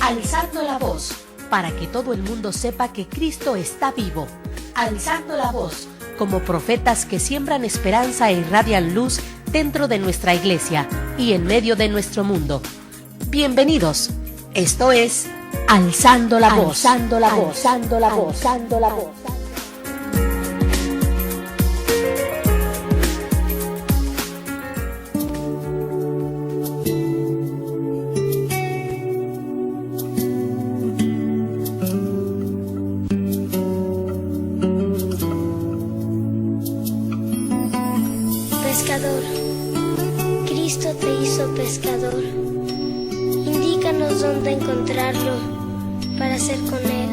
Alzando la voz, para que todo el mundo sepa que Cristo está vivo. Alzando la voz, como profetas que siembran esperanza e irradian luz dentro de nuestra iglesia y en medio de nuestro mundo. Bienvenidos. Esto es Alzando la voz. Alzando la voz. Alzando la voz. Alzando la voz. Pescador, Cristo te hizo pescador. Indícanos dónde encontrarlo para ser con Él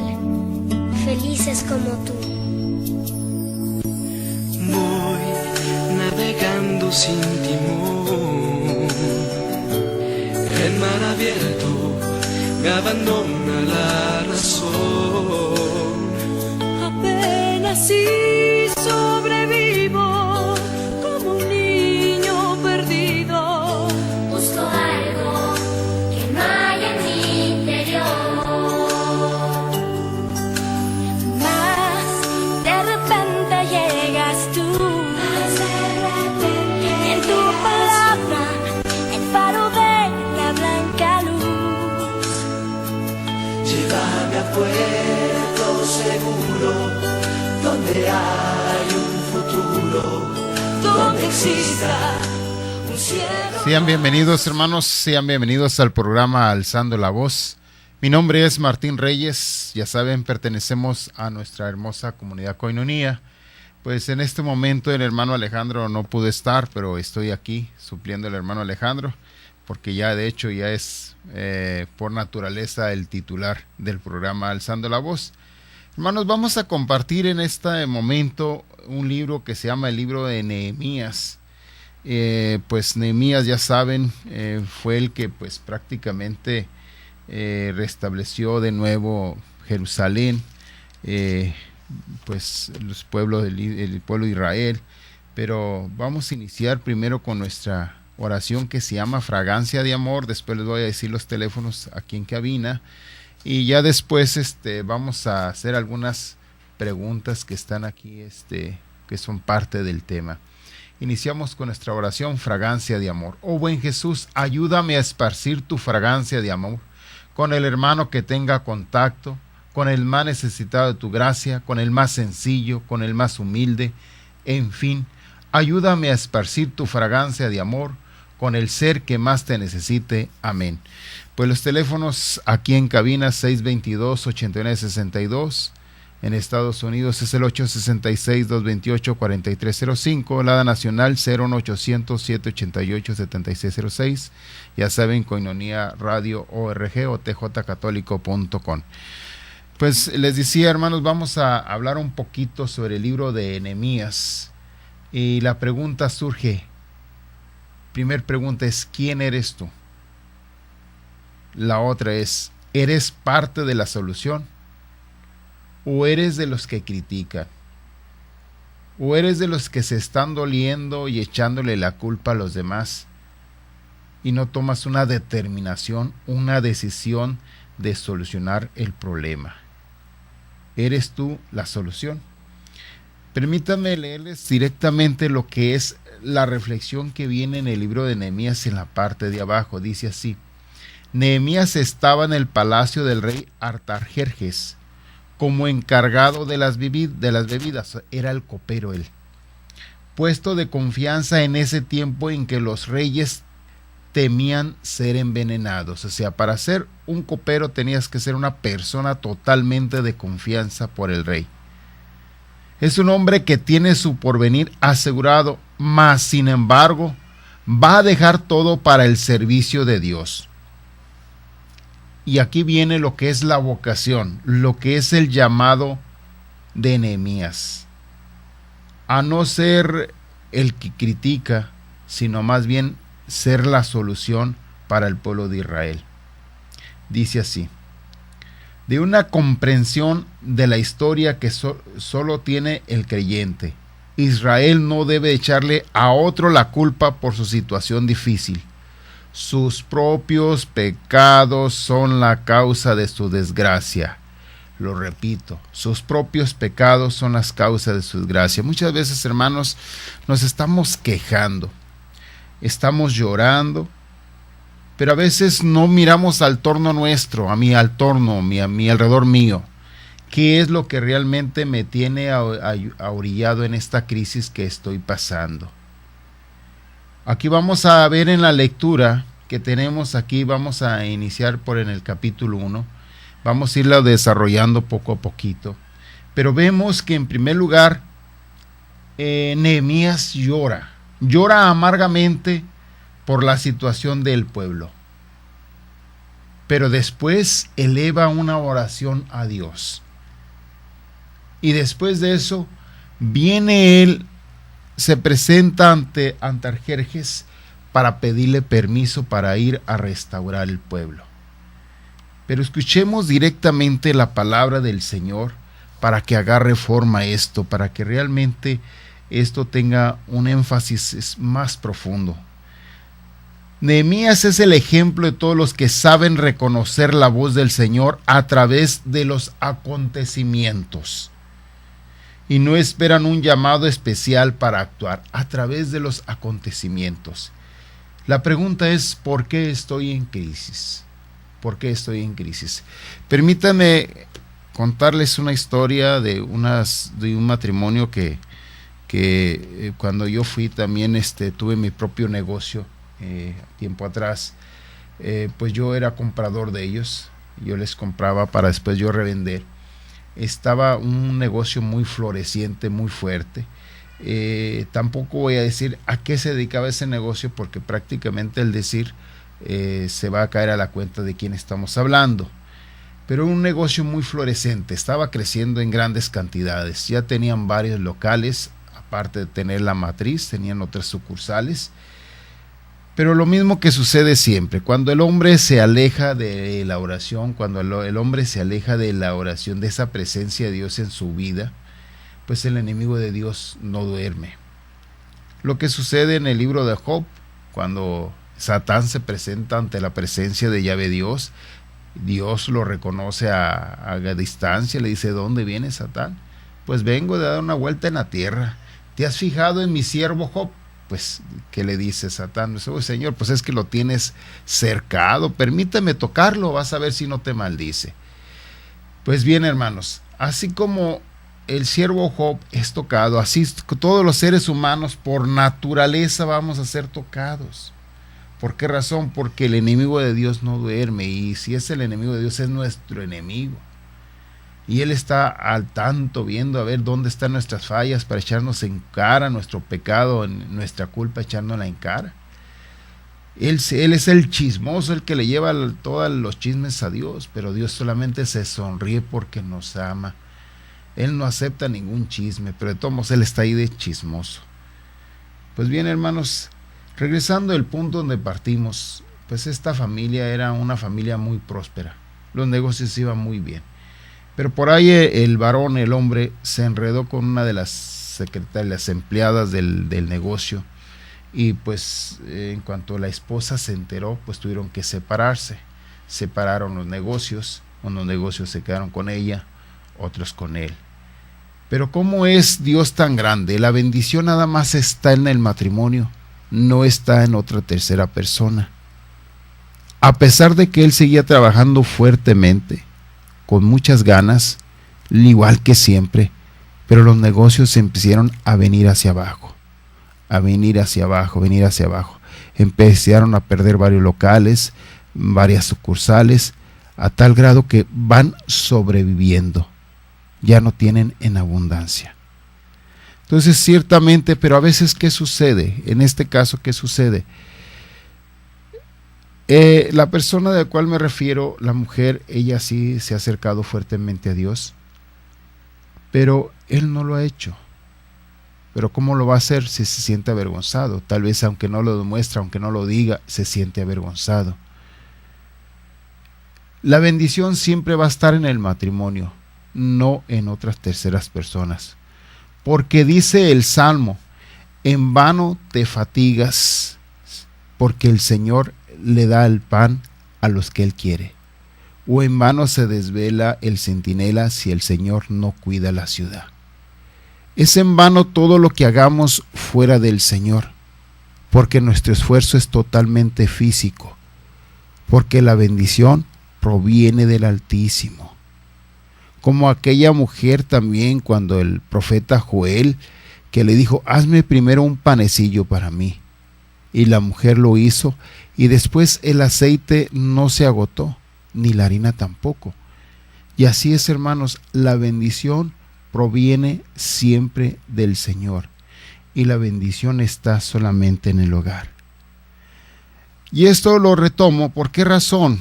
felices como tú. Voy navegando sin timón, el mar abierto me abandona la razón. Apenas si sobrevivo como un niño perdido. Busco algo que no hay en mi interior. Mas de repente llegas tú. En tu palabra, el faro de la blanca luz. Llévame a puerto seguro, donde hay un futuro, donde exista un cielo. Sean bienvenidos, hermanos, sean bienvenidos al programa Alzando la Voz. Mi nombre es Martín Reyes, ya saben, pertenecemos a nuestra hermosa comunidad Koinonia. Pues en este momento el hermano Alejandro no pudo estar, pero estoy aquí supliendo al hermano Alejandro, porque ya de hecho ya es por naturaleza el titular del programa Alzando la Voz. Hermanos, vamos a compartir en este momento un libro que se llama el libro de Nehemías. Pues Nehemías, ya saben, fue el que pues prácticamente restableció de nuevo Jerusalén, pues el pueblo de Israel. Pero vamos a iniciar primero con nuestra oración que se llama Fragancia de Amor. Después les voy a decir los teléfonos aquí en cabina. Y ya después vamos a hacer algunas preguntas que están aquí, que son parte del tema. Iniciamos con nuestra oración, Fragancia de Amor. Oh buen Jesús, ayúdame a esparcir tu fragancia de amor con el hermano que tenga contacto, con el más necesitado de tu gracia, con el más sencillo, con el más humilde. En fin, ayúdame a esparcir tu fragancia de amor con el ser que más te necesite. Amén. Pues los teléfonos aquí en cabina 622-8962, en Estados Unidos es el 866-228-4305, la nacional 01800-788-7606, ya saben, Koinonia Radio ORG o tjcatólico.com. Pues les decía, hermanos, vamos a hablar un poquito sobre el libro de Nehemías, y la pregunta surge, primer pregunta es, ¿quién eres tú? La otra es, ¿eres parte de la solución? ¿O eres de los que critican? ¿O eres de los que se están doliendo y echándole la culpa a los demás? Y no tomas una determinación, una decisión de solucionar el problema. ¿Eres tú la solución? Permítanme leerles directamente lo que es la reflexión que viene en el libro de Nehemías en la parte de abajo. Dice así: Nehemías estaba en el palacio del rey Artajerjes como encargado de las bebidas, era el copero él, puesto de confianza en ese tiempo en que los reyes temían ser envenenados. O sea, para ser un copero tenías que ser una persona totalmente de confianza por el rey. Es un hombre que tiene su porvenir asegurado, mas sin embargo va a dejar todo para el servicio de Dios. Y aquí viene lo que es la vocación, lo que es el llamado de Nehemías. A no ser el que critica, sino más bien ser la solución para el pueblo de Israel. Dice así: de una comprensión de la historia que solo tiene el creyente. Israel no debe echarle a otro la culpa por su situación difícil. sus propios pecados son la causa de su desgracia. Lo repito, sus propios pecados son las causas de su desgracia. Muchas veces, hermanos, nos estamos quejando, estamos llorando, pero a veces no miramos al torno nuestro, a mi alrededor mío. ¿Qué es lo que realmente me tiene ahorillado en esta crisis que estoy pasando? Aquí vamos a ver en la lectura que tenemos aquí, vamos a iniciar por en el capítulo 1. Vamos a irla desarrollando poco a poquito. Pero vemos que en primer lugar, Nehemías llora amargamente por la situación del pueblo. Pero después eleva una oración a Dios. Y después de eso, viene él, se presenta ante Artajerjes para pedirle permiso para ir a restaurar el pueblo. Pero escuchemos directamente la palabra del Señor para que agarre forma esto, para que realmente esto tenga un énfasis más profundo. Nehemías es el ejemplo de todos los que saben reconocer la voz del Señor a través de los acontecimientos y no esperan un llamado especial para actuar a través de los acontecimientos. La pregunta es, ¿por qué estoy en crisis? ¿Por qué estoy en crisis? Permítanme contarles una historia de un matrimonio que cuando yo fui también tuve mi propio negocio tiempo atrás. Pues yo era comprador de ellos, yo les compraba para después yo revender. Estaba un negocio muy floreciente, muy fuerte. Tampoco voy a decir a qué se dedicaba ese negocio, porque prácticamente el decir se va a caer a la cuenta de quién estamos hablando. Pero un negocio muy florescente, estaba creciendo en grandes cantidades. Ya tenían varios locales, aparte de tener la matriz, tenían otras sucursales. Pero lo mismo que sucede siempre, cuando el hombre se aleja de la oración, cuando el hombre se aleja de la oración, de esa presencia de Dios en su vida, pues el enemigo de Dios no duerme. Lo que sucede en el libro de Job, cuando Satán se presenta ante la presencia de Yahvé Dios, Dios lo reconoce a distancia, le dice, ¿dónde viene Satán? Pues vengo de dar una vuelta en la tierra. ¿Te has fijado en mi siervo Job? Pues, ¿qué le dice Satán? Oh, Señor, pues es que lo tienes cercado, permíteme tocarlo, vas a ver si no te maldice. Pues bien, hermanos, así como el siervo Job es tocado, así todos los seres humanos por naturaleza vamos a ser tocados. ¿Por qué razón? Porque el enemigo de Dios no duerme, y si es el enemigo de Dios, es nuestro enemigo. Y Él está al tanto, viendo a ver dónde están nuestras fallas para echarnos en cara nuestro pecado, nuestra culpa, echándola en cara. Él es el chismoso, el que le lleva todos los chismes a Dios, pero Dios solamente se sonríe porque nos ama. Él no acepta ningún chisme, pero de todos modos Él está ahí de chismoso. Pues bien, hermanos, regresando al punto donde partimos, pues esta familia era una familia muy próspera. Los negocios iban muy bien. Pero por ahí el varón, el hombre, se enredó con una de las secretarias, las empleadas del negocio, y pues en cuanto la esposa se enteró, pues tuvieron que separarse. Separaron los negocios, unos negocios se quedaron con ella, otros con él. Pero ¿cómo es Dios tan grande? La bendición nada más está en el matrimonio, no está en otra tercera persona. A pesar de que él seguía trabajando fuertemente, con muchas ganas, igual que siempre, pero los negocios empezaron a venir hacia abajo, a venir hacia abajo, venir hacia abajo. Empezaron a perder varios locales, varias sucursales, a tal grado que van sobreviviendo, ya no tienen en abundancia. Entonces, ciertamente, pero a veces, ¿qué sucede? En este caso, ¿qué sucede? La persona de la cual me refiero, la mujer, ella sí se ha acercado fuertemente a Dios, pero él no lo ha hecho. Pero ¿cómo lo va a hacer si se siente avergonzado? Tal vez aunque no lo demuestre, aunque no lo diga, se siente avergonzado. La bendición siempre va a estar en el matrimonio, no en otras terceras personas. Porque dice el Salmo, en vano te fatigas, porque el Señor le da el pan a los que Él quiere. O en vano se desvela el centinela si el Señor no cuida la ciudad. Es en vano todo lo que hagamos fuera del Señor, porque nuestro esfuerzo es totalmente físico, porque la bendición proviene del Altísimo. Como aquella mujer también, cuando el profeta Joel, que le dijo, hazme primero un panecillo para mí. Y la mujer lo hizo, y después el aceite no se agotó, ni la harina tampoco. Y así es, hermanos, la bendición proviene siempre del Señor, y la bendición está solamente en el hogar. Y esto lo retomo, ¿por qué razón?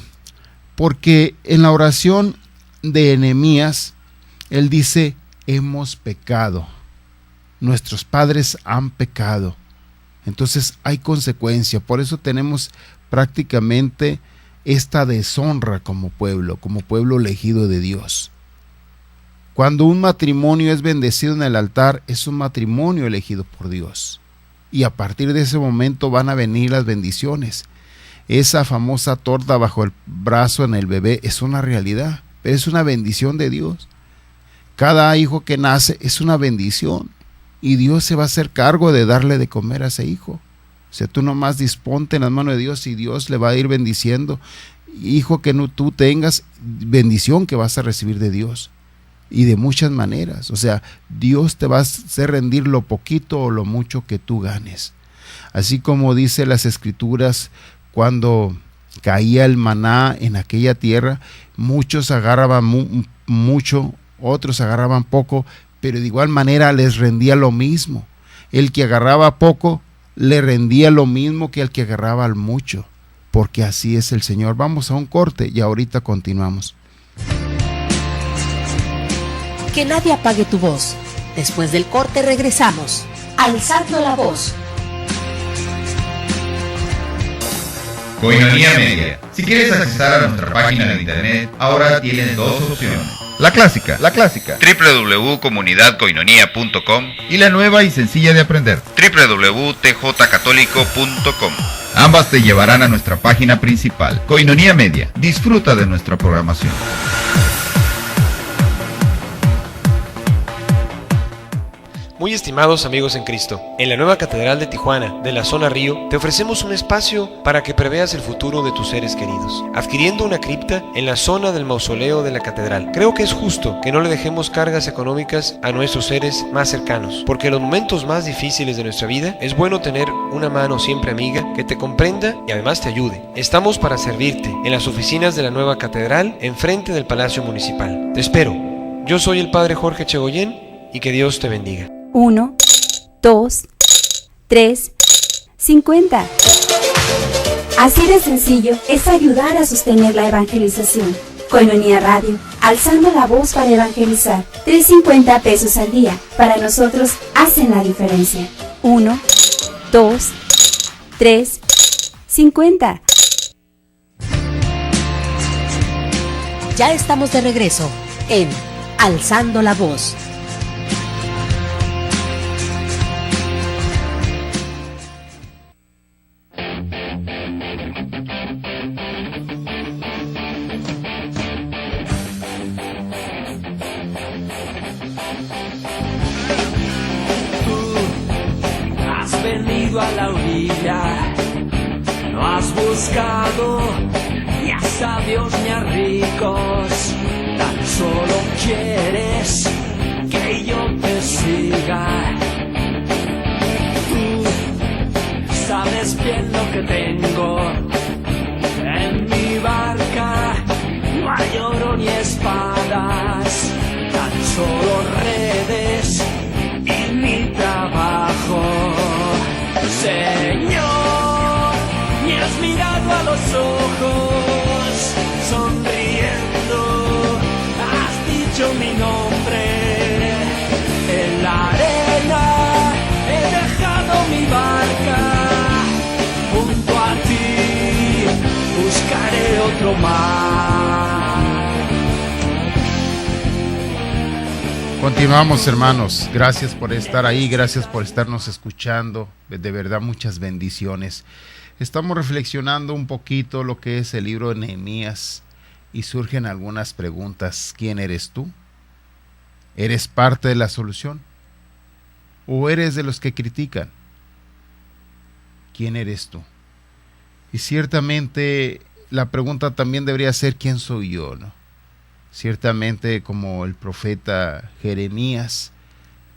Porque en la oración de Nehemías, él dice, hemos pecado, nuestros padres han pecado, entonces hay consecuencia. Por eso tenemos prácticamente esta deshonra como pueblo elegido de Dios. Cuando un matrimonio es bendecido en el altar, es un matrimonio elegido por Dios, y a partir de ese momento van a venir las bendiciones. Esa famosa torta bajo el brazo en el bebé es una realidad, pero es una bendición de Dios. Cada hijo que nace es una bendición, y Dios se va a hacer cargo de darle de comer a ese hijo. O sea, tú nomás disponte en las manos de Dios y Dios le va a ir bendiciendo. Hijo que no tú tengas, bendición que vas a recibir de Dios, y de muchas maneras. O sea, Dios te va a hacer rendir lo poquito o lo mucho que tú ganes. Así como dice las Escrituras, cuando caía el maná en aquella tierra, muchos agarraban mucho, otros agarraban poco, pero de igual manera les rendía lo mismo. El que agarraba poco le rendía lo mismo que el que agarraba al mucho, porque así es el Señor. Vamos a un corte y ahorita continuamos. Que nadie apague tu voz. Después del corte regresamos. Alzando la voz. Koinonia Media. Si quieres accesar a nuestra página de internet, ahora tienes dos opciones. La clásica, www.comunidadkoinonia.com, y la nueva y sencilla de aprender, www.tjcatólico.com. Ambas te llevarán a nuestra página principal, Koinonia Media. Disfruta de nuestra programación. Muy estimados amigos en Cristo, en la nueva Catedral de Tijuana, de la zona Río, te ofrecemos un espacio para que preveas el futuro de tus seres queridos, adquiriendo una cripta en la zona del mausoleo de la Catedral. Creo que es justo que no le dejemos cargas económicas a nuestros seres más cercanos, porque en los momentos más difíciles de nuestra vida es bueno tener una mano siempre amiga que te comprenda y además te ayude. Estamos para servirte en las oficinas de la nueva Catedral, enfrente del Palacio Municipal. Te espero. Yo soy el Padre Jorge Chegoyen y que Dios te bendiga. 1, 2, 3, 50. Así de sencillo es ayudar a sostener la evangelización. Koinonia Radio, alzando la voz para evangelizar. 3.50 pesos al día. Para nosotros hacen la diferencia. 1, 2, 3, 50. Ya estamos de regreso en Alzando la voz. A la orilla, no has buscado ni a sabios ni a ricos, tan solo quieres que yo te siga. Tú sabes bien lo que tengo en mi barca, no hay oro ni espadas, tan solo redes y mi trabajo. Señor, me has mirado a los ojos, sonriendo, has dicho mi nombre. En la arena he dejado mi barca, junto a ti buscaré otro mar. Continuamos, hermanos. Gracias por estar ahí, gracias por estarnos escuchando. De verdad, muchas bendiciones. Estamos reflexionando un poquito lo que es el libro de Nehemías y surgen algunas preguntas. ¿Quién eres tú? ¿Eres parte de la solución? ¿O eres de los que critican? ¿Quién eres tú? Y ciertamente la pregunta también debería ser ¿quién soy yo, no? Ciertamente, como el profeta Jeremías,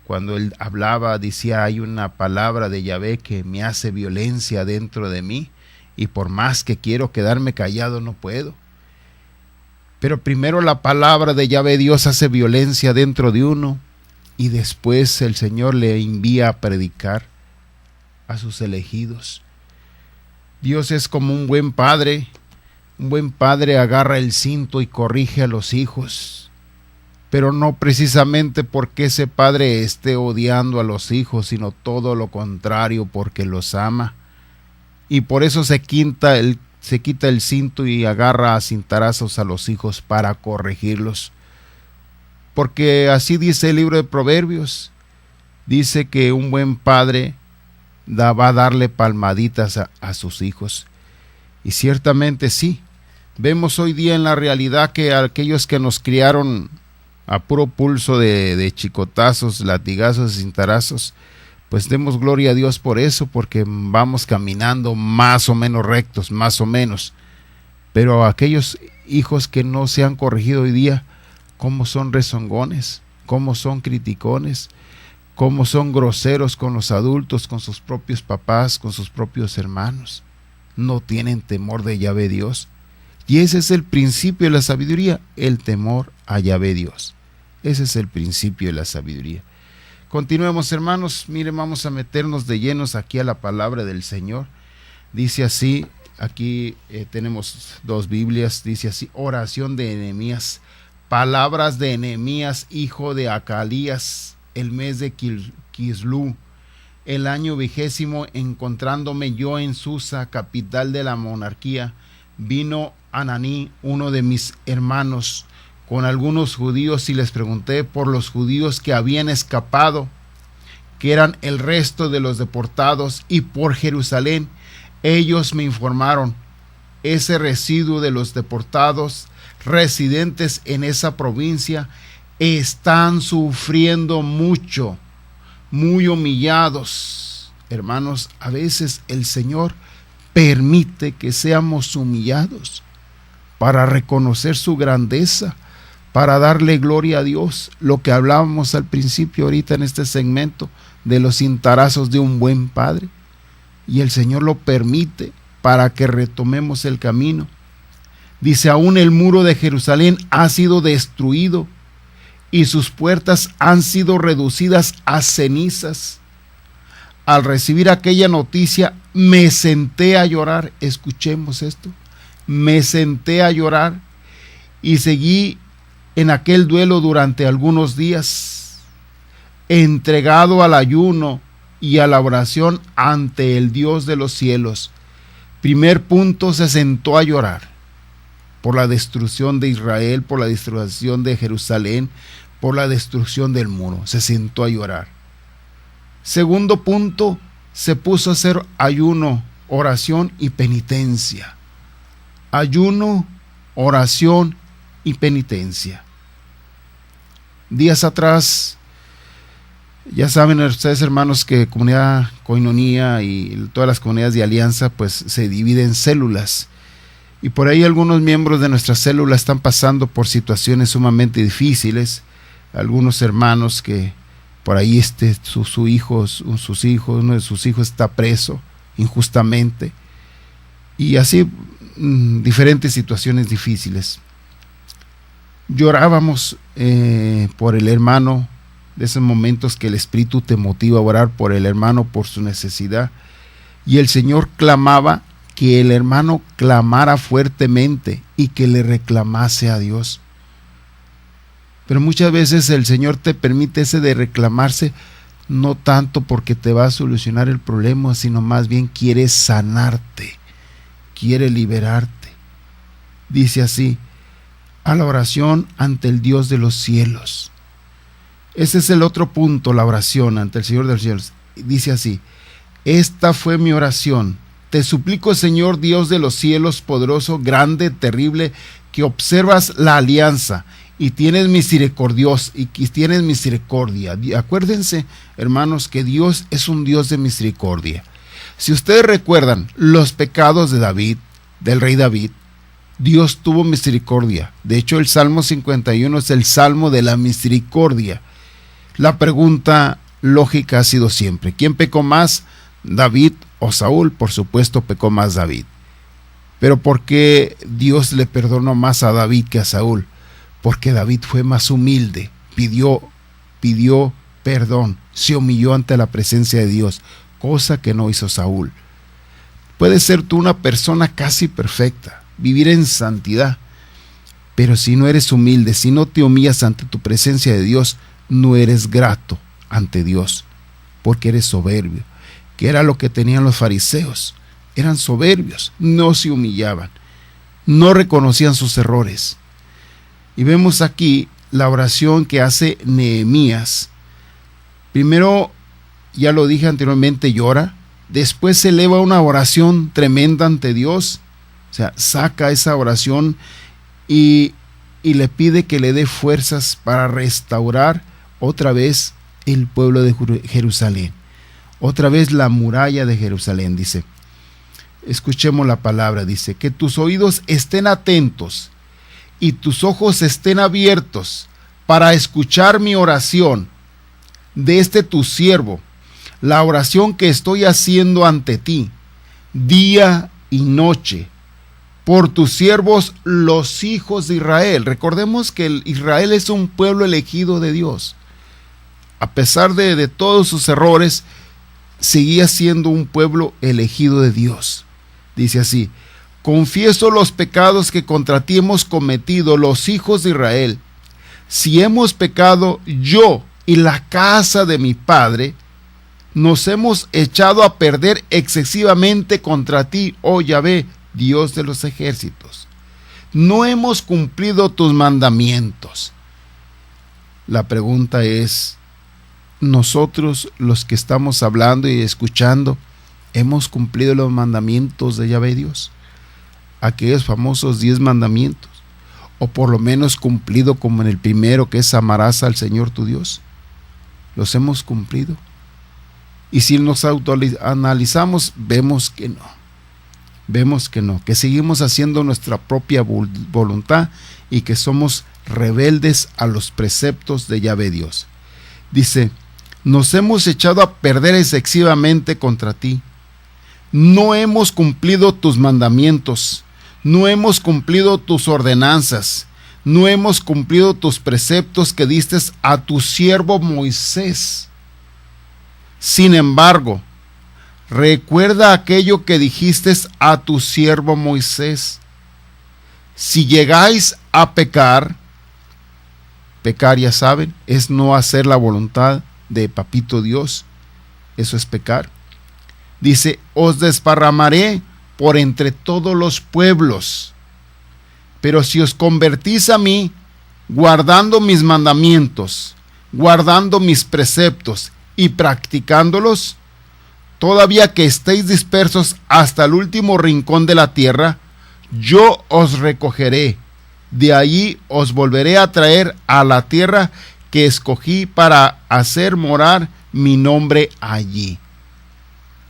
cuando él hablaba, decía, hay una palabra de Yahvé que me hace violencia dentro de mí, y por más que quiero quedarme callado, no puedo. Pero primero la palabra de Yahvé Dios hace violencia dentro de uno, y después el Señor le envía a predicar a sus elegidos. Dios es como un buen padre. Un buen padre agarra el cinto y corrige a los hijos, pero no precisamente porque ese padre esté odiando a los hijos, sino todo lo contrario, porque los ama. Y por eso se quita el cinto y agarra a cintarazos a los hijos para corregirlos. Porque así dice el libro de Proverbios. Dice que un buen padre va a darle palmaditas a sus hijos. Y ciertamente sí. Vemos hoy día en la realidad que aquellos que nos criaron a puro pulso de chicotazos, latigazos, cintarazos, pues demos gloria a Dios por eso, porque vamos caminando más o menos rectos, más o menos. Pero aquellos hijos que no se han corregido hoy día, cómo son rezongones, cómo son criticones, cómo son groseros con los adultos, con sus propios papás, con sus propios hermanos. No tienen temor de Yahvé Dios. Y ese es el principio de la sabiduría, el temor a Yahvé Dios. Ese es el principio de la sabiduría. Continuemos, hermanos. Miren, vamos a meternos de llenos aquí a la palabra del Señor. Dice así, aquí tenemos dos Biblias, dice así, oración de Nehemías, palabras de Nehemías, hijo de Acalías, el mes de Quislú, el año 20, encontrándome yo en Susa, capital de la monarquía, vino Ananí, uno de mis hermanos, con algunos judíos, y les pregunté por los judíos que habían escapado, que eran el resto de los deportados, y por Jerusalén. Ellos me informaron, ese residuo de los deportados residentes en esa provincia están sufriendo mucho, muy humillados. Hermanos, a veces el Señor permite que seamos humillados para reconocer su grandeza, para darle gloria a Dios. Lo que hablábamos al principio ahorita en este segmento de los cintarazos de un buen padre. Y el Señor lo permite para que retomemos el camino. Dice, aún el muro de Jerusalén ha sido destruido y sus puertas han sido reducidas a cenizas. Al recibir aquella noticia, me senté a llorar. Escuchemos esto. Me senté a llorar y seguí en aquel duelo durante algunos días, entregado al ayuno y a la oración ante el Dios de los cielos. Primer punto, se sentó a llorar por la destrucción de Israel, por la destrucción de Jerusalén, por la destrucción del muro. Se sentó a llorar. Segundo punto, se puso a hacer ayuno, oración y penitencia. Ayuno, oración y penitencia. Días atrás, ya saben ustedes, hermanos, que comunidad Koinonia y todas las comunidades de alianza pues se dividen en células, y por ahí algunos miembros de nuestra célula están pasando por situaciones sumamente difíciles. Algunos hermanos que por ahí uno de sus hijos está preso injustamente, y así diferentes situaciones difíciles. Llorábamos por el hermano, de esos momentos que el Espíritu te motiva a orar por el hermano, por su necesidad, y el Señor clamaba que el hermano clamara fuertemente y que le reclamase a Dios. Pero muchas veces el Señor te permite ese de reclamarse, no tanto porque te va a solucionar el problema, sino más bien quiere sanarte, quiere liberarte. Dice así, a la oración ante el Dios de los cielos. Ese es el otro punto, la oración ante el Señor de los cielos. Dice así, esta fue mi oración te suplico, Señor Dios de los cielos, poderoso, grande, terrible, que observas la alianza y tienes misericordia. Acuérdense, hermanos, que Dios es un Dios de misericordia. Si ustedes recuerdan los pecados de David, del rey David, Dios tuvo misericordia. De hecho, el Salmo 51 es el Salmo de la misericordia. La pregunta lógica ha sido siempre, ¿quién pecó más, David o Saúl? Por supuesto, pecó más David. Pero ¿por qué Dios le perdonó más a David que a Saúl? Porque David fue más humilde, pidió perdón, se humilló ante la presencia de Dios, cosa que no hizo Saúl. Puedes ser tú una persona casi perfecta, vivir en santidad, pero si no eres humilde, si no te humillas ante tu presencia de Dios, no eres grato ante Dios, porque eres soberbio, que era lo que tenían los fariseos. Eran soberbios, no se humillaban, no reconocían sus errores. Y vemos aquí la oración que hace Nehemías. Primero, ya lo dije anteriormente, llora. Después se eleva una oración tremenda ante Dios. O sea, saca esa oración y le pide que le dé fuerzas para restaurar otra vez el pueblo de Jerusalén. Otra vez la muralla de Jerusalén, dice. Escuchemos la palabra, dice, que tus oídos estén atentos y tus ojos estén abiertos para escuchar mi oración de tu siervo, la oración que estoy haciendo ante ti, día y noche, por tus siervos los hijos de Israel. Recordemos que Israel es un pueblo elegido de Dios. A pesar de todos sus errores, seguía siendo un pueblo elegido de Dios. Dice así, confieso los pecados que contra ti hemos cometido los hijos de Israel. Si hemos pecado yo y la casa de mi padre, nos hemos echado a perder excesivamente contra ti, oh Yahvé, Dios de los ejércitos. No hemos cumplido tus mandamientos. La pregunta es, nosotros los que estamos hablando y escuchando, ¿hemos cumplido los mandamientos de Yahvé Dios? Aquellos famosos 10 mandamientos. O por lo menos cumplido como en el primero, que es amarás al Señor tu Dios. ¿Los hemos cumplido? Y si nos autoanalizamos, vemos que no. Vemos que no. Que seguimos haciendo nuestra propia voluntad y que somos rebeldes a los preceptos de Yahvé Dios. Dice, nos hemos echado a perder excesivamente contra ti. No hemos cumplido tus mandamientos, no hemos cumplido tus ordenanzas, no hemos cumplido tus preceptos que diste a tu siervo Moisés. Sin embargo, recuerda aquello que dijiste a tu siervo Moisés. Si llegáis a pecar ya saben, es no hacer la voluntad de Papito Dios. Eso es pecar. Dice, os desparramaré por entre todos los pueblos. Pero si os convertís a mí, guardando mis mandamientos, guardando mis preceptos y practicándolos, todavía que estéis dispersos hasta el último rincón de la tierra, yo os recogeré. De allí os volveré a traer a la tierra que escogí para hacer morar mi nombre allí.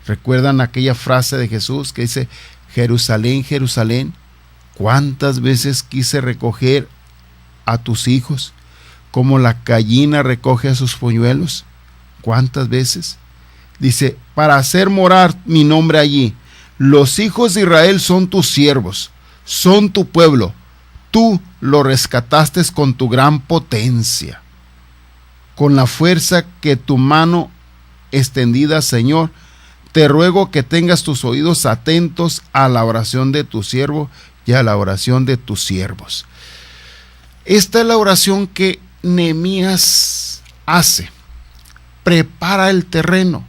¿Recuerdan aquella frase de Jesús que dice, Jerusalén, Jerusalén, cuántas veces quise recoger a tus hijos, como la gallina recoge a sus polluelos? ¿Cuántas veces? Dice, para hacer morar mi nombre allí. Los hijos de Israel son tus siervos, son tu pueblo. Tú lo rescataste con tu gran potencia. Con la fuerza que tu mano extendida, Señor, te ruego que tengas tus oídos atentos a la oración de tu siervo y a la oración de tus siervos. Esta es la oración que Nehemías hace. Prepara el terreno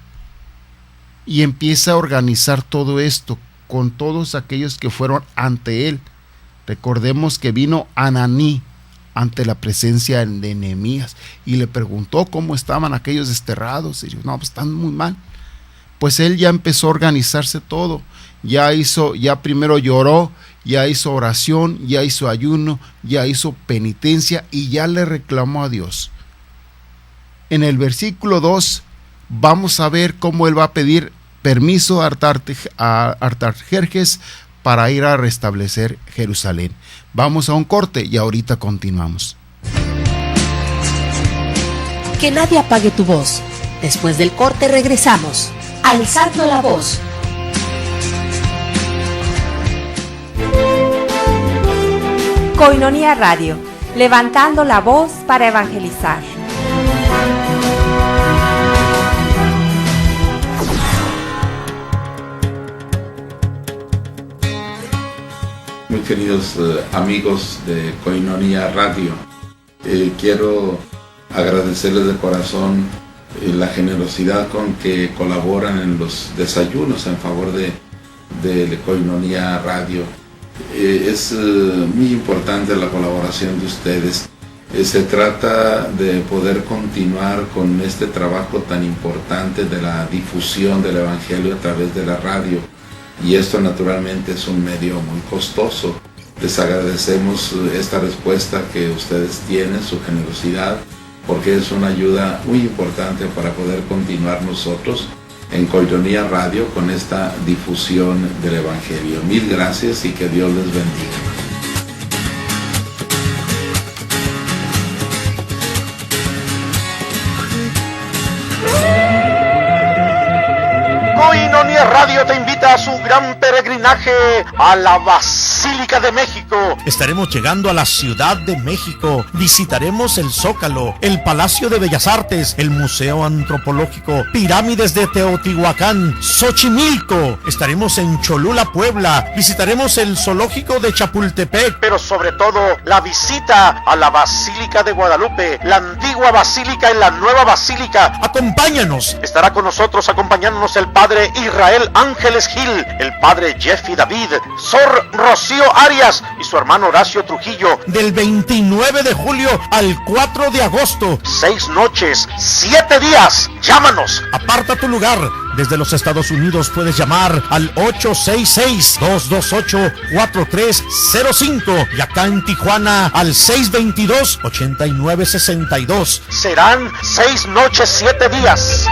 y empieza a organizar todo esto con todos aquellos que fueron ante él. Recordemos que vino Ananí ante la presencia de Nehemías y le preguntó cómo estaban aquellos desterrados. Y dijo, no, pues están muy mal. pues él ya empezó a organizarse todo. Ya primero lloró, ya hizo oración, ya hizo ayuno, ya hizo penitencia y ya le reclamó a Dios. En el versículo 2 vamos a ver cómo él va a pedir permiso a Artajerjes para ir a restablecer Jerusalén. Vamos a un corte y ahorita continuamos. Que nadie apague tu voz. Después del corte regresamos. Alzando la voz. Koinonia Radio, levantando la voz para evangelizar. Muy queridos amigos de Koinonia Radio, quiero agradecerles de corazón la generosidad con que colaboran en los desayunos en favor de Koinonia Radio. Es muy importante la colaboración de ustedes. Se trata de poder continuar con este trabajo tan importante de la difusión del Evangelio a través de la radio. Y esto naturalmente es un medio muy costoso. Les agradecemos esta respuesta que ustedes tienen, su generosidad, porque es una ayuda muy importante para poder continuar nosotros en Koinonia Radio con esta difusión del Evangelio. Mil gracias y que Dios les bendiga. Koinonia Radio te invita a su gran peregrinaje a la Basílica de México. Estaremos llegando a la Ciudad de México. Visitaremos el Zócalo, el Palacio de Bellas Artes, el Museo Antropológico, pirámides de Teotihuacán, Xochimilco. Estaremos en Cholula, Puebla. Visitaremos el Zoológico de Chapultepec. Pero sobre todo, la visita a la Basílica de Guadalupe, la antigua basílica y la nueva basílica. ¡Acompáñanos! Estará con nosotros acompañándonos el Padre Israel Ángeles Gil, el Padre Jeffy David, Sor Rocío Arias y su hermano Horacio Trujillo. Del 29 de julio al 4 de agosto. 6 noches, 7 días. Llámanos. Aparta tu lugar. Desde los Estados Unidos puedes llamar al 866-228-4305 y acá en Tijuana al 622-8962. Serán 6 noches, 7 días.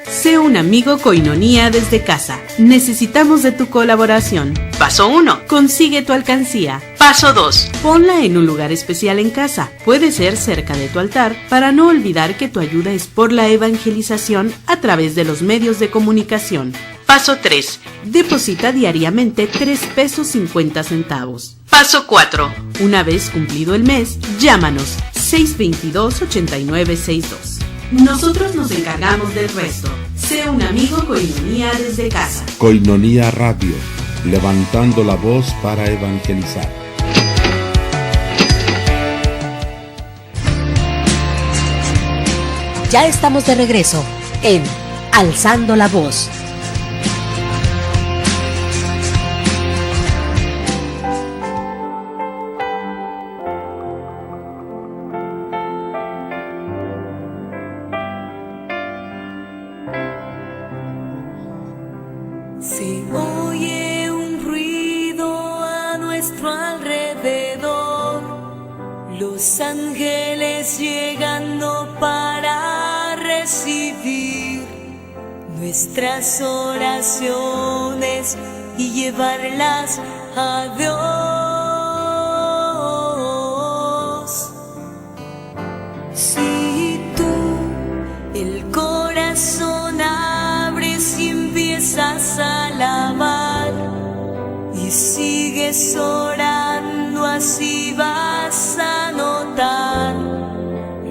Sé un amigo Koinonia desde casa. Necesitamos de tu colaboración. Paso 1. Consigue tu alcancía. Paso 2. Ponla en un lugar especial en casa. Puede ser cerca de tu altar para no olvidar que tu ayuda es por la evangelización a través de los medios de comunicación. Paso 3. Deposita diariamente 3.50 pesos. Paso 4. Una vez cumplido el mes, llámanos 622-8962. Nosotros nos encargamos del resto. Sé un amigo Koinonia desde casa. Koinonia Radio, levantando la voz para evangelizar. Ya estamos de regreso en Alzando la Voz. Se oye un ruido a nuestro alrededor, los ángeles llegando para recibir nuestras oraciones y llevarlas a Dios. Si tú el corazón abres y empiezas a alabar y sigues orando, así vas a notar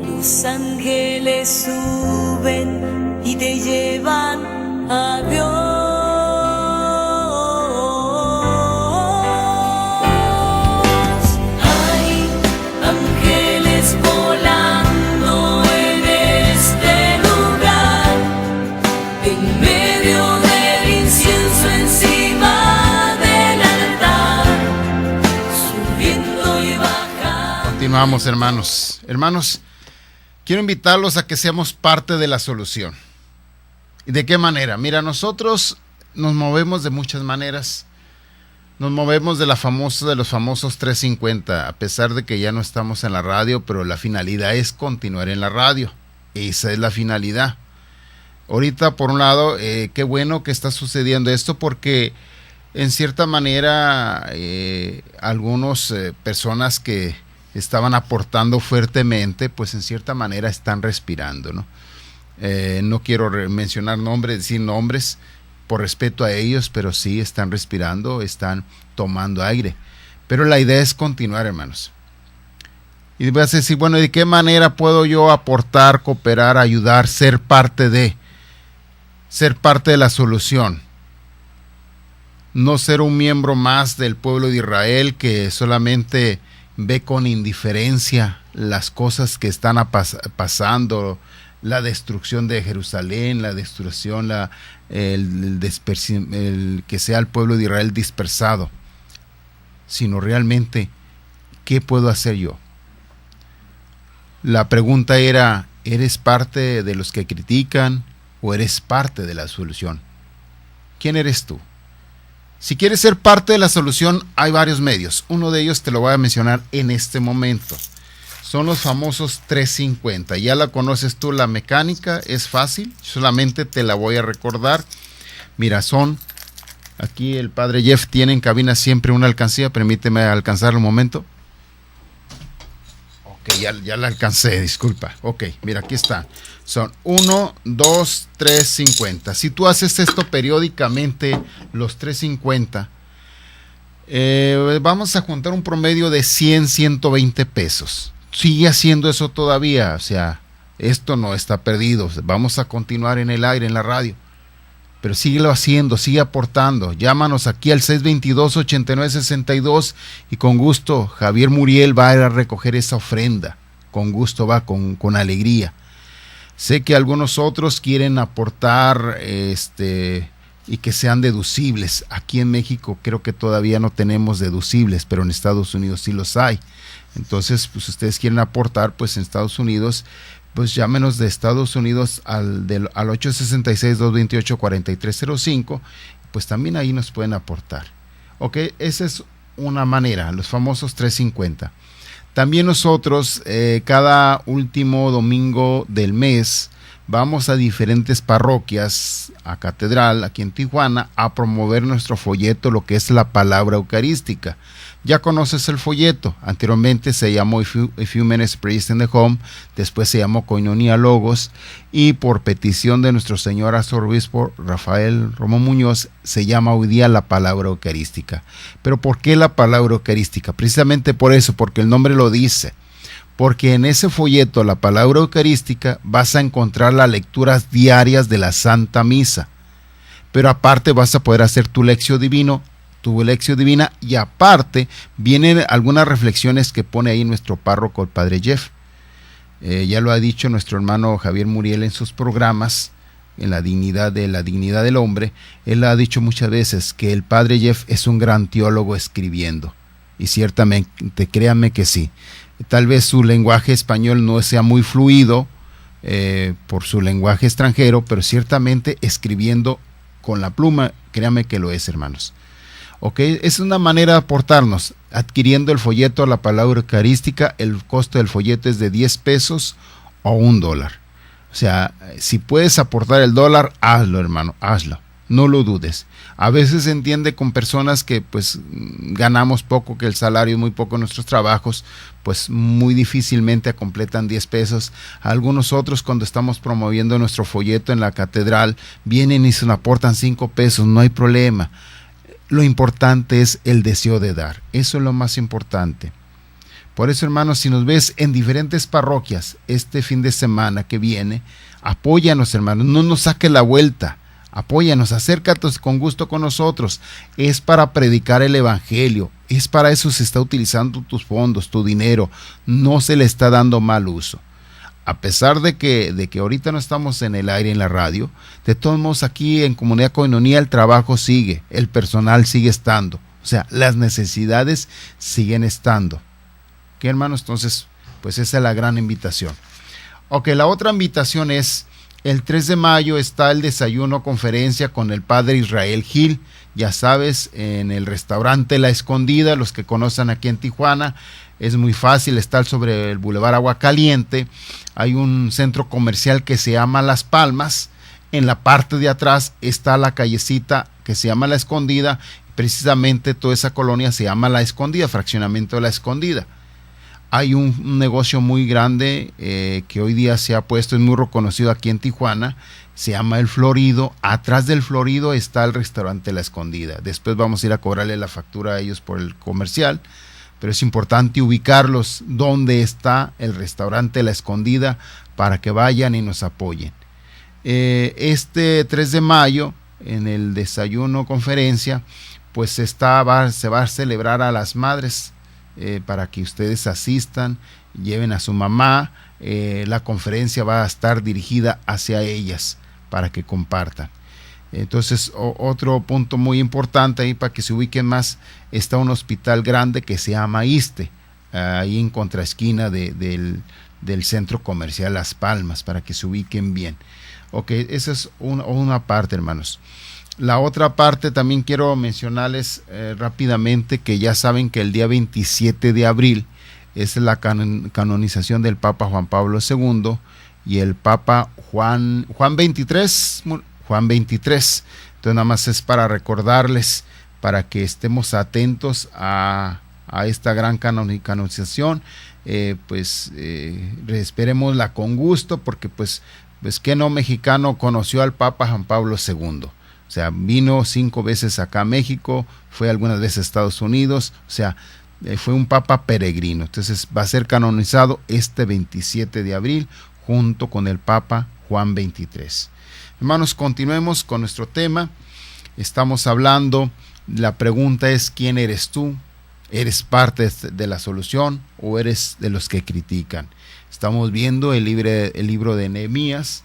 los ángeles suben y te llevan a Dios. Hay ángeles volando en este lugar, en medio del incienso encima del altar, subiendo y bajando. Continuamos, hermanos. Hermanos, quiero invitarlos a que seamos parte de la solución. ¿Y de qué manera? Mira, nosotros nos movemos de muchas maneras. Nos movemos de los famosos 350, a pesar de que ya no estamos en la radio, pero la finalidad es continuar en la radio. Esa es la finalidad. Ahorita, por un lado, qué bueno que está sucediendo esto, porque en cierta manera algunas personas que estaban aportando fuertemente, pues en cierta manera están respirando, ¿no? No quiero mencionar nombres, decir nombres por respeto a ellos, pero sí están respirando, están tomando aire. Pero la idea es continuar, hermanos. Y vas a decir, bueno, ¿de qué manera puedo yo aportar, cooperar, ayudar, ser parte de la solución? No ser un miembro más del pueblo de Israel que solamente ve con indiferencia las cosas que están pasando, la destrucción de Jerusalén, la destrucción, que sea el pueblo de Israel dispersado, sino realmente, ¿qué puedo hacer yo? La pregunta era, ¿eres parte de los que critican o eres parte de la solución? ¿Quién eres tú? Si quieres ser parte de la solución, hay varios medios. Uno de ellos te lo voy a mencionar en este momento. Son los famosos 350. Ya la conoces tú, la mecánica, es fácil, solamente te la voy a recordar. Mira, aquí el padre Jeff tiene en cabina siempre una alcancía, permíteme alcanzarlo un momento. Ok, ya la alcancé, disculpa. Ok, mira, aquí está. Son 1, 2, 3, 50. Si tú haces esto periódicamente, los 350, vamos a juntar un promedio de 100, 120 pesos. Sigue haciendo eso todavía, o sea, esto no está perdido. Vamos a continuar en el aire, en la radio. Pero síguelo haciendo, sigue aportando. Llámanos aquí al 622-8962 y con gusto Javier Muriel va a ir a recoger esa ofrenda. Con gusto va, con alegría. Sé que algunos otros quieren aportar y que sean deducibles. Aquí en México creo que todavía no tenemos deducibles, pero en Estados Unidos sí los hay. Entonces, pues ustedes quieren aportar, pues en Estados Unidos, pues llámenos de Estados Unidos al 866-228-4305, pues también ahí nos pueden aportar. Ok, esa es una manera, los famosos 350. También nosotros, cada último domingo del mes, vamos a diferentes parroquias, a Catedral, aquí en Tijuana, a promover nuestro folleto, lo que es la palabra eucarística. Ya conoces el folleto, anteriormente se llamó If You Minutes Praise in the Home, después se llamó Koinonia Logos, y por petición de nuestro señor arzobispo Rafael Romo Muñoz, se llama hoy día la palabra eucarística. ¿Pero por qué la palabra eucarística? Precisamente por eso, porque el nombre lo dice. Porque en ese folleto, la palabra eucarística, vas a encontrar las lecturas diarias de la Santa Misa. Pero aparte vas a poder hacer tu lección divina, y aparte vienen algunas reflexiones que pone ahí nuestro párroco, el padre Jeff. Ya lo ha dicho nuestro hermano Javier Muriel en sus programas, en la dignidad del hombre. Él ha dicho muchas veces que el padre Jeff es un gran teólogo escribiendo. Y ciertamente, créanme que sí. Tal vez su lenguaje español no sea muy fluido por su lenguaje extranjero, pero ciertamente escribiendo con la pluma, créanme que lo es, hermanos. Ok, es una manera de aportarnos, adquiriendo el folleto a la palabra eucarística. El costo del folleto es de 10 pesos o $1. O sea, si puedes aportar el $1, hazlo, hermano, hazlo. No lo dudes. A veces se entiende con personas que pues ganamos poco, que el salario es muy poco en nuestros trabajos, pues muy difícilmente completan 10 pesos. Algunos otros, cuando estamos promoviendo nuestro folleto en la catedral, vienen y se nos aportan 5 pesos, no hay problema. Lo importante es el deseo de dar. Eso es lo más importante. Por eso, hermanos, si nos ves en diferentes parroquias este fin de semana que viene, apóyanos, hermanos, no nos saques la vuelta. Apóyanos, acércate con gusto con nosotros. Es para predicar el evangelio. Es para eso se está utilizando tus fondos, tu dinero. No se le está dando mal uso. A pesar de que ahorita no estamos en el aire, en la radio, de todos modos aquí en Comunidad Koinonia el trabajo sigue, el personal sigue estando. O sea, las necesidades siguen estando. ¿Qué, hermanos? Entonces, pues esa es la gran invitación. Ok, la otra invitación es, el 3 de mayo está el desayuno conferencia con el padre Israel Gil, ya sabes, en el restaurante La Escondida. Los que conocen aquí en Tijuana, es muy fácil, está sobre el Boulevard Agua Caliente. Hay un centro comercial que se llama Las Palmas. En la parte de atrás está la callecita que se llama La Escondida. Precisamente toda esa colonia se llama La Escondida, fraccionamiento de La Escondida. Hay un negocio muy grande que hoy día se ha puesto, es muy reconocido aquí en Tijuana, se llama El Florido. Atrás del Florido está el restaurante La Escondida. Después vamos a ir a cobrarle la factura a ellos por el comercial, pero es importante ubicarlos donde está el restaurante La Escondida para que vayan y nos apoyen. Este 3 de mayo, en el desayuno conferencia, pues se va a celebrar a las madres, para que ustedes asistan, lleven a su mamá. La conferencia va a estar dirigida hacia ellas para que compartan. Entonces, otro punto muy importante ahí para que se ubiquen más, está un hospital grande que se llama ISSSTE, ahí en contraesquina del centro comercial Las Palmas, para que se ubiquen bien. Ok, esa es una parte, hermanos. La otra parte también quiero mencionarles rápidamente que ya saben que el día 27 de abril es la canonización del Papa Juan Pablo II y el Papa Juan 23. Entonces nada más es para recordarles, para que estemos atentos a esta gran canonización. Esperémosla con gusto, porque pues qué no mexicano conoció al Papa Juan Pablo II. O sea, vino 5 veces acá a México, fue algunas veces a Estados Unidos, o sea, fue un papa peregrino. Entonces va a ser canonizado este 27 de abril junto con el Papa Juan 23. Hermanos, continuemos con nuestro tema. Estamos hablando, la pregunta es: ¿quién eres tú? ¿Eres parte de la solución o eres de los que critican? Estamos viendo el libro de Nehemías,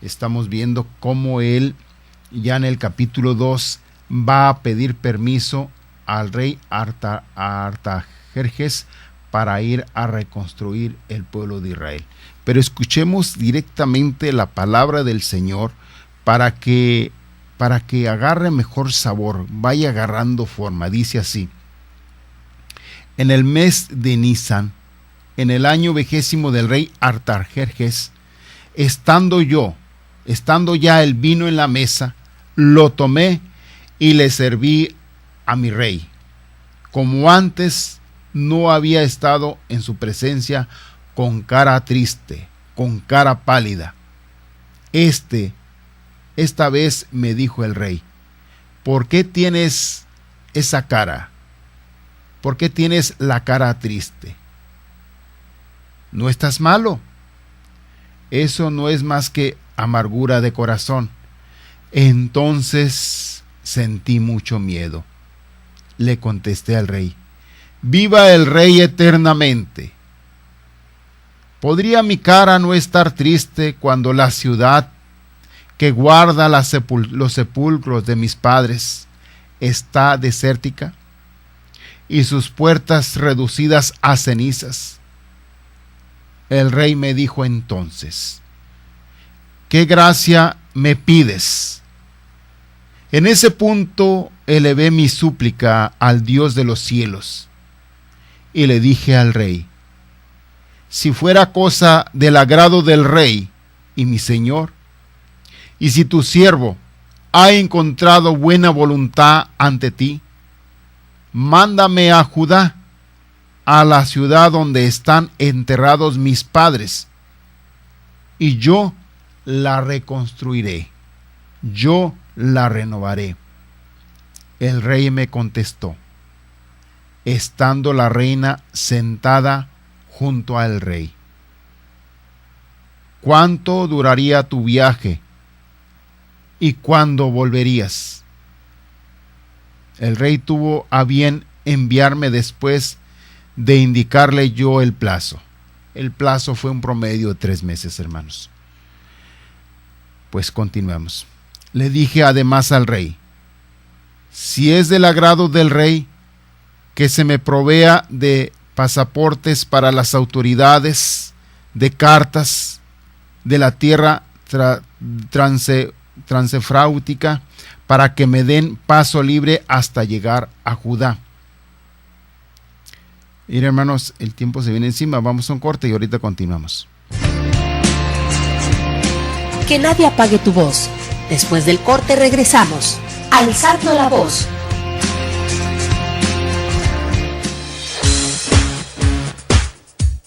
estamos viendo cómo él, ya en el capítulo 2, va a pedir permiso al rey Artajerjes para ir a reconstruir el pueblo de Israel. Pero escuchemos directamente la palabra del Señor para que agarre mejor sabor, vaya agarrando forma. Dice así: en el mes de Nisan, en el año 20 del rey Artajerjes, estando ya el vino en la mesa, lo tomé y le serví a mi rey, como antes no había estado en su presencia, con cara triste, con cara pálida. Esta vez me dijo el rey: ¿por qué tienes esa cara? ¿Por qué tienes la cara triste? ¿No estás malo? Eso no es más que amargura de corazón. Entonces sentí mucho miedo. Le contesté al rey: viva el rey eternamente. ¿Podría mi cara no estar triste cuando la ciudad que guarda los sepulcros de mis padres está desértica y sus puertas reducidas a cenizas? El rey me dijo entonces: ¿qué gracia me pides? En ese punto elevé mi súplica al Dios de los cielos y le dije al rey: si fuera cosa del agrado del rey y mi señor, y si tu siervo ha encontrado buena voluntad ante ti, mándame a Judá, a la ciudad donde están enterrados mis padres, y yo la reconstruiré, yo la renovaré. El rey me contestó, estando la reina sentada junto al rey: ¿cuánto duraría tu viaje y cuándo volverías? El rey tuvo a bien enviarme después de indicarle yo el plazo. El plazo fue un promedio de 3 meses, hermanos. Pues continuemos. Le dije además al rey: si es del agrado del rey, que se me provea de pasaportes para las autoridades, de cartas de la tierra transefráutica, para que me den paso libre hasta llegar a Judá. Mira, hermanos, el tiempo se viene encima, vamos a un corte y ahorita continuamos. Que nadie apague tu voz. Después del corte regresamos. Alzando la voz.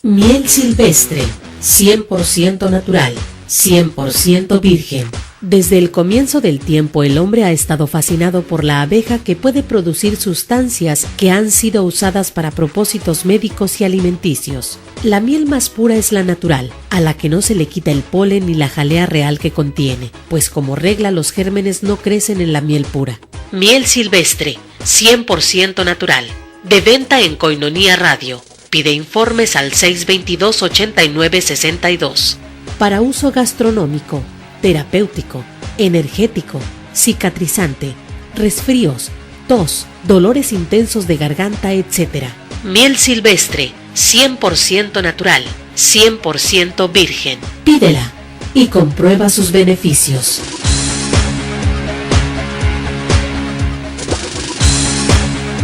Miel silvestre, 100% natural, 100% virgen. Desde el comienzo del tiempo el hombre ha estado fascinado por la abeja, que puede producir sustancias que han sido usadas para propósitos médicos y alimenticios. La miel más pura es la natural, a la que no se le quita el polen ni la jalea real que contiene, pues como regla los gérmenes no crecen en la miel pura. Miel silvestre, 100% natural. De venta en Koinonia Radio. Pide informes al 622-8962. Para uso gastronómico, terapéutico, energético, cicatrizante, resfríos, tos, dolores intensos de garganta, etc. Miel silvestre, 100% natural, 100% virgen. Pídela y comprueba sus beneficios.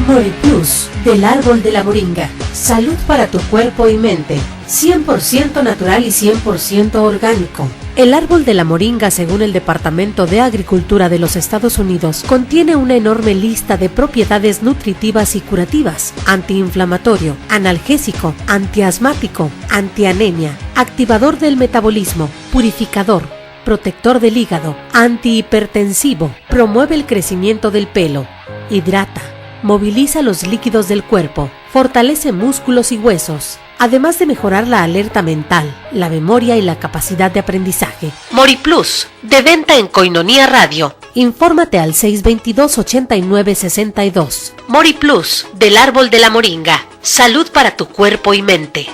Moriplus, del árbol de la moringa. Salud para tu cuerpo y mente. 100% natural y 100% orgánico. El árbol de la moringa, según el Departamento de Agricultura de los Estados Unidos, contiene una enorme lista de propiedades nutritivas y curativas: antiinflamatorio, analgésico, antiasmático, antianemia, activador del metabolismo, purificador, protector del hígado, antihipertensivo, promueve el crecimiento del pelo, hidrata, moviliza los líquidos del cuerpo, fortalece músculos y huesos, además de mejorar la alerta mental, la memoria y la capacidad de aprendizaje. Moriplus, de venta en Koinonia Radio. Infórmate al 622-8962. Moriplus, del árbol de la moringa. Salud para tu cuerpo y mente.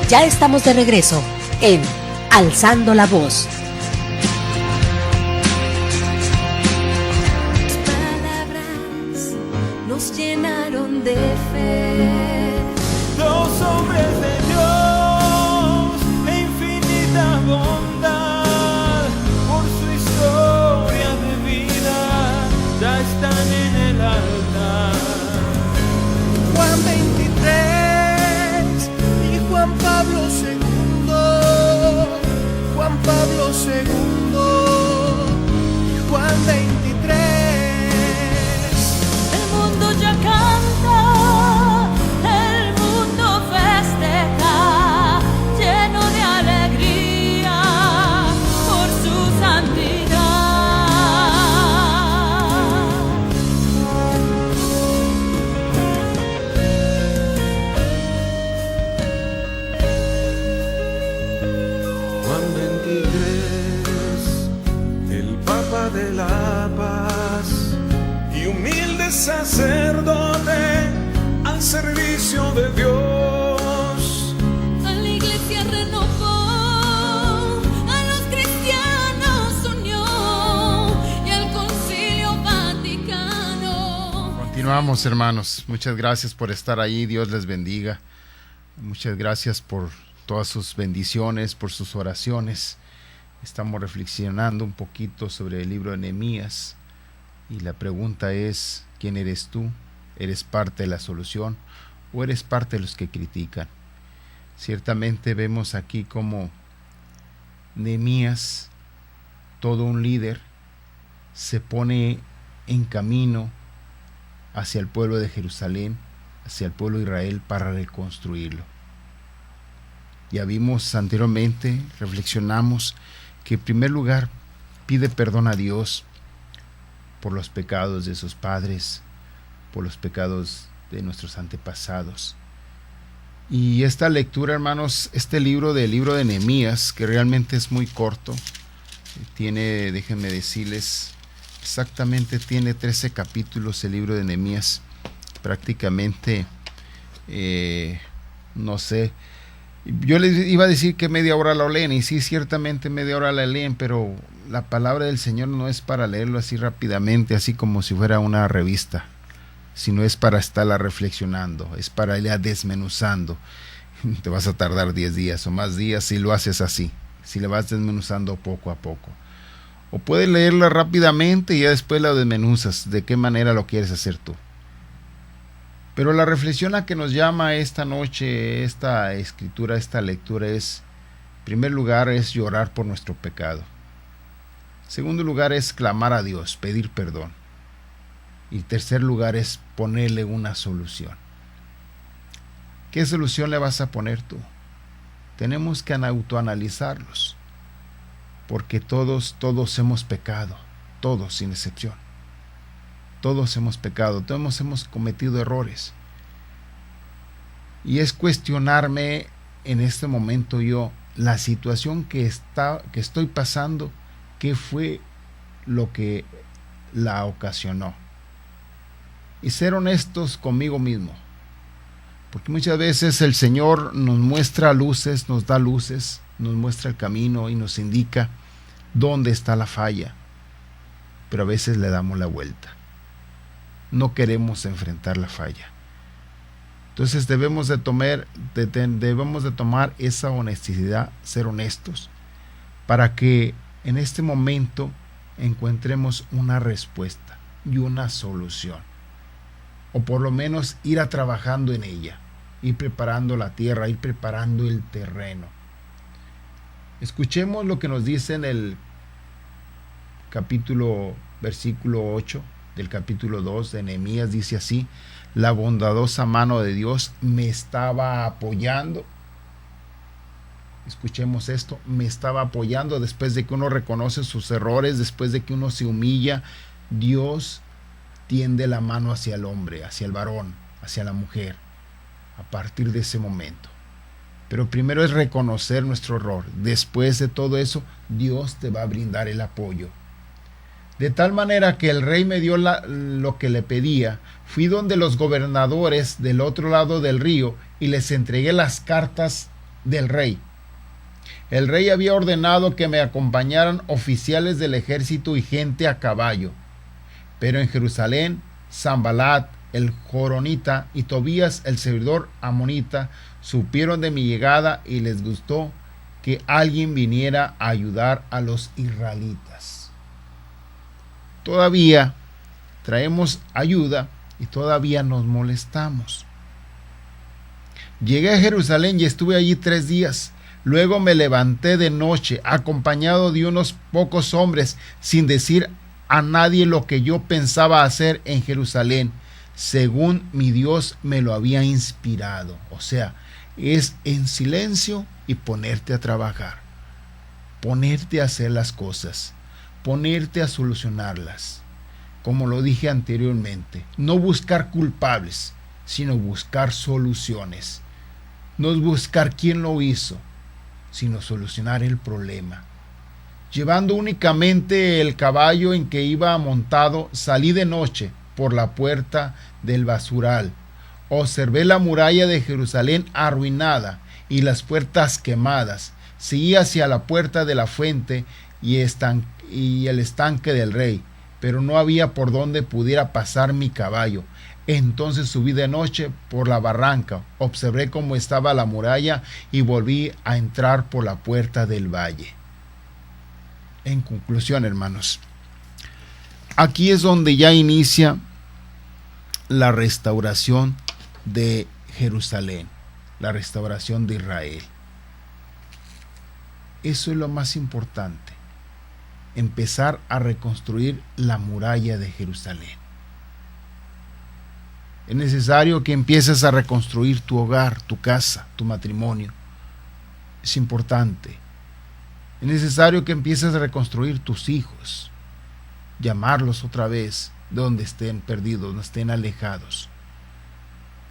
Ya estamos de regreso en Alzando la Voz. Llenaron de fe. Los hombres de Dios, de infinita bondad, por su historia de vida, ya están en el altar. Juan 23 y Juan Pablo II, Juan Pablo II y Juan 23. Ya canta, el mundo festeja, lleno de alegría por su santidad. Juan 23, el Papa de la Paz y humilde sacerdote al servicio de Dios. A la iglesia renovó, a los cristianos unió y al Concilio Vaticano. Continuamos, hermanos. Muchas gracias por estar ahí. Dios les bendiga. Muchas gracias por todas sus bendiciones, por sus oraciones. Estamos reflexionando un poquito sobre el libro de Nehemías. Y la pregunta es, ¿quién eres tú? ¿Eres parte de la solución o eres parte de los que critican? Ciertamente vemos aquí como Nehemías, todo un líder, se pone en camino hacia el pueblo de Jerusalén, hacia el pueblo de Israel, para reconstruirlo. Ya vimos anteriormente, reflexionamos, que en primer lugar pide perdón a Dios por los pecados de sus padres, por los pecados de nuestros antepasados. Y esta lectura, hermanos, este libro de Nehemías, que realmente es muy corto, tiene, déjenme decirles, exactamente tiene 13 capítulos el libro de Nehemías. Prácticamente, no sé, yo les iba a decir que media hora la leen, y sí, ciertamente media hora la leen, pero la palabra del Señor no es para leerlo así rápidamente, así como si fuera una revista, sino es para estarla reflexionando, es para irla desmenuzando. te vas a tardar 10 días o más días si lo haces así, si le vas desmenuzando poco a poco. O puedes leerla rápidamente y ya después la desmenuzas, de qué manera lo quieres hacer tú. Pero la reflexión a que nos llama esta noche, esta escritura, esta lectura es, en primer lugar, es llorar por nuestro pecado. En segundo lugar es clamar a Dios, pedir perdón. Y en tercer lugar es ponerle una solución. ¿Qué solución le vas a poner tú? Tenemos que autoanalizarlos, porque todos hemos pecado, todos sin excepción. Todos hemos pecado, todos hemos cometido errores. Y es cuestionarme en este momento yo, la situación que estoy pasando, ¿qué fue lo que la ocasionó? Y ser honestos conmigo mismo. Porque muchas veces el Señor nos muestra luces, nos da luces, nos muestra el camino y nos indica dónde está la falla. Pero a veces le damos la vuelta. No queremos enfrentar la falla. Entonces debemos de tomar esa honestidad, ser honestos, para que en este momento encontremos una respuesta y una solución. O por lo menos ir a trabajando en ella, ir preparando la tierra, ir preparando el terreno. Escuchemos lo que nos dice en el versículo 8 del capítulo 2 de Nehemías. Dice así: la bondadosa mano de Dios me estaba apoyando. Escuchemos esto: me estaba apoyando. Después de que uno reconoce sus errores, después de que uno se humilla, Dios tiende la mano hacia el hombre, hacia el varón, hacia la mujer, a partir de ese momento. Pero primero es reconocer nuestro error. Después de todo eso, Dios te va a brindar el apoyo. De tal manera que el rey me dio lo que le pedía. Fui donde los gobernadores del otro lado del río y les entregué las cartas del rey. El rey había ordenado que me acompañaran oficiales del ejército y gente a caballo. Pero en Jerusalén, Sanbalat, el joronita, y Tobías, el servidor amonita, supieron de mi llegada y les gustó que alguien viniera a ayudar a los israelitas. Todavía traemos ayuda y todavía nos molestamos. Llegué a Jerusalén y estuve allí 3 días. Luego me levanté de noche, acompañado de unos pocos hombres, sin decir a nadie lo que yo pensaba hacer en Jerusalén, según mi Dios me lo había inspirado. O sea, es en silencio y ponerte a trabajar, ponerte a hacer las cosas, ponerte a solucionarlas. Como lo dije anteriormente, no buscar culpables, sino buscar soluciones. No es buscar quién lo hizo, sino solucionar el problema. Llevando únicamente el caballo en que iba montado, salí de noche por la puerta del basural. Observé la muralla de Jerusalén arruinada y las puertas quemadas. Seguí hacia la puerta de la fuente y el estanque del rey, pero no había por donde pudiera pasar mi caballo. Entonces subí de noche por la barranca, observé cómo estaba la muralla y volví a entrar por la puerta del valle. En conclusión, hermanos, aquí es donde ya inicia la restauración de Jerusalén, la restauración de Israel. Eso es lo más importante, empezar a reconstruir la muralla de Jerusalén. Es necesario que empieces a reconstruir tu hogar, tu casa, tu matrimonio. Es importante. Es necesario que empieces a reconstruir tus hijos, llamarlos otra vez de donde estén perdidos, donde estén alejados.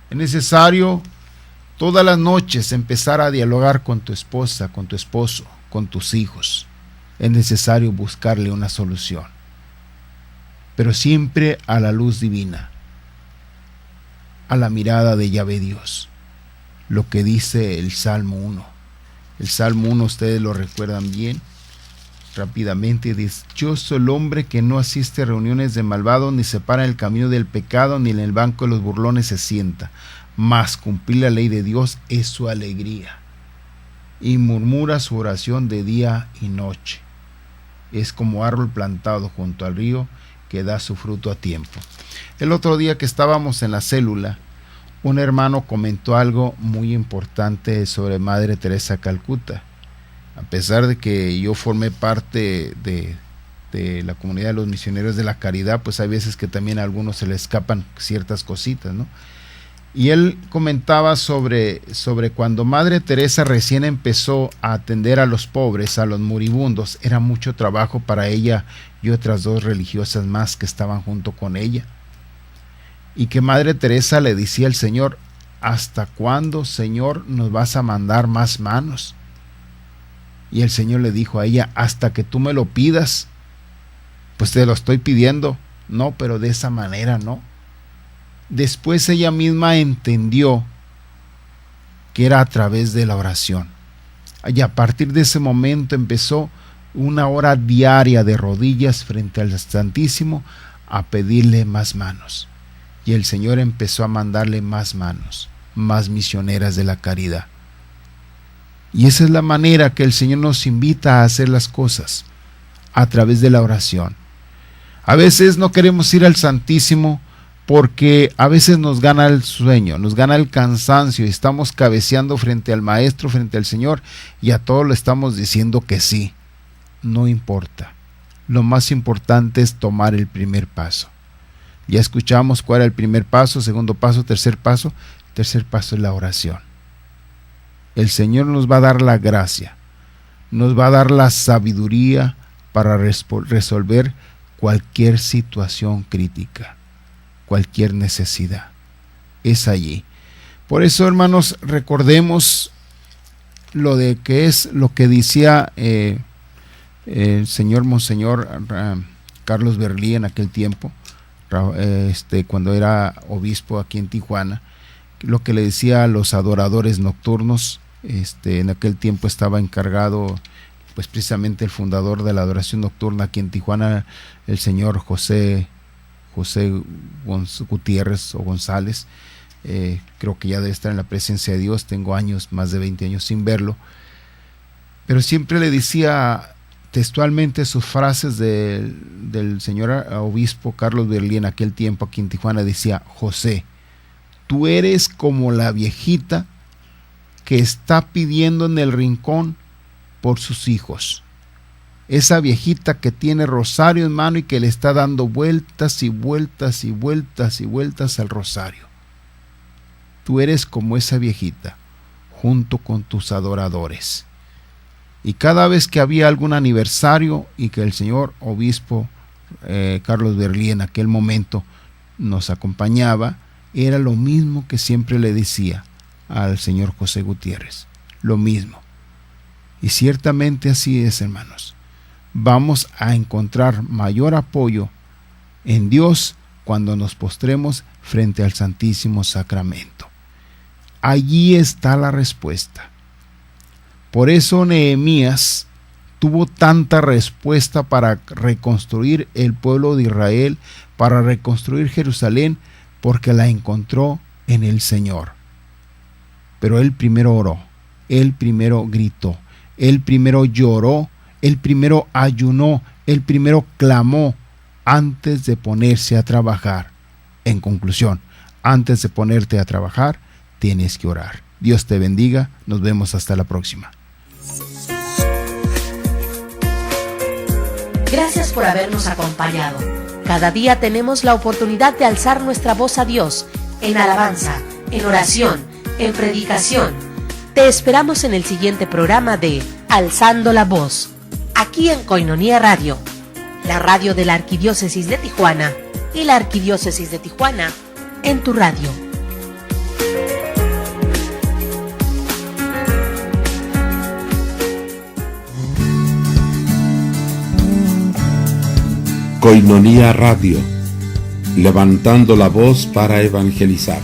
Es necesario todas las noches empezar a dialogar con tu esposa, con tu esposo, con tus hijos. Es necesario buscarle una solución, pero siempre a la luz divina, a la mirada de Yahvé Dios. Lo que dice el Salmo 1. El Salmo 1, ustedes lo recuerdan bien. Rápidamente dice: dichoso el hombre que no asiste a reuniones de malvados, ni se para en el camino del pecado, ni en el banco de los burlones se sienta, mas cumplir la ley de Dios es su alegría. Y murmura su oración de día y noche. Es como árbol plantado junto al río que da su fruto a tiempo. El otro día que estábamos en la célula, un hermano comentó algo muy importante sobre Madre Teresa de Calcuta. A pesar de que yo formé parte de la comunidad de los misioneros de la caridad, pues hay veces que también a algunos se les escapan ciertas cositas, ¿no? Y él comentaba sobre cuando Madre Teresa recién empezó a atender a los pobres, a los moribundos. Era mucho trabajo para ella y otras 2 religiosas más que estaban junto con ella. Y que Madre Teresa le decía al Señor: ¿hasta cuándo, Señor, nos vas a mandar más manos? Y el Señor le dijo a ella: hasta que tú me lo pidas. Pues te lo estoy pidiendo. No, pero de esa manera no. Después ella misma entendió que era a través de la oración. Y a partir de ese momento empezó una hora diaria de rodillas frente al Santísimo a pedirle más manos. Y el Señor empezó a mandarle más manos, más misioneras de la caridad. Y esa es la manera que el Señor nos invita a hacer las cosas, a través de la oración. A veces no queremos ir al Santísimo porque a veces nos gana el sueño, nos gana el cansancio y estamos cabeceando frente al Maestro, frente al Señor, y a todos le estamos diciendo que sí. No importa. Lo más importante es tomar el primer paso. Ya escuchamos cuál era el primer paso, segundo paso, tercer paso. El tercer paso es la oración. El Señor nos va a dar la gracia, nos va a dar la sabiduría para resolver cualquier situación crítica, cualquier necesidad. Es allí. Por eso, hermanos, recordemos lo de que es lo que decía el señor Monseñor Carlos Berlí en aquel tiempo, cuando era obispo aquí en Tijuana, lo que le decía a los adoradores nocturnos. En aquel tiempo estaba encargado, pues precisamente el fundador de la adoración nocturna aquí en Tijuana, el señor José Gutiérrez o González. Creo que ya debe estar en la presencia de Dios. Tengo años, más de 20 años sin verlo, pero siempre le decía textualmente sus frases del señor obispo Carlos Berlí en aquel tiempo aquí en Tijuana. Decía: José, tú eres como la viejita que está pidiendo en el rincón por sus hijos. Esa viejita que tiene rosario en mano y que le está dando vueltas y vueltas y vueltas y vueltas al rosario. Tú eres como esa viejita, junto con tus adoradores. Y cada vez que había algún aniversario y que el señor obispo Carlos Berlí en aquel momento nos acompañaba, era lo mismo que siempre le decía al señor José Gutiérrez, lo mismo. Y ciertamente así es, hermanos. Vamos a encontrar mayor apoyo en Dios cuando nos postremos frente al Santísimo Sacramento. Allí está la respuesta. Por eso Nehemías tuvo tanta respuesta para reconstruir el pueblo de Israel, para reconstruir Jerusalén, porque la encontró en el Señor. Pero él primero oró, él primero gritó, él primero lloró, él primero ayunó, él primero clamó antes de ponerse a trabajar. En conclusión, antes de ponerte a trabajar, tienes que orar. Dios te bendiga, nos vemos hasta la próxima. Gracias por habernos acompañado. Cada día tenemos la oportunidad de alzar nuestra voz a Dios en alabanza, en oración, en predicación. Te esperamos en el siguiente programa de Alzando la Voz, aquí en Koinonia Radio, la radio de la Arquidiócesis de Tijuana y la Arquidiócesis de Tijuana en tu radio. Koinonia Radio, levantando la voz para evangelizar.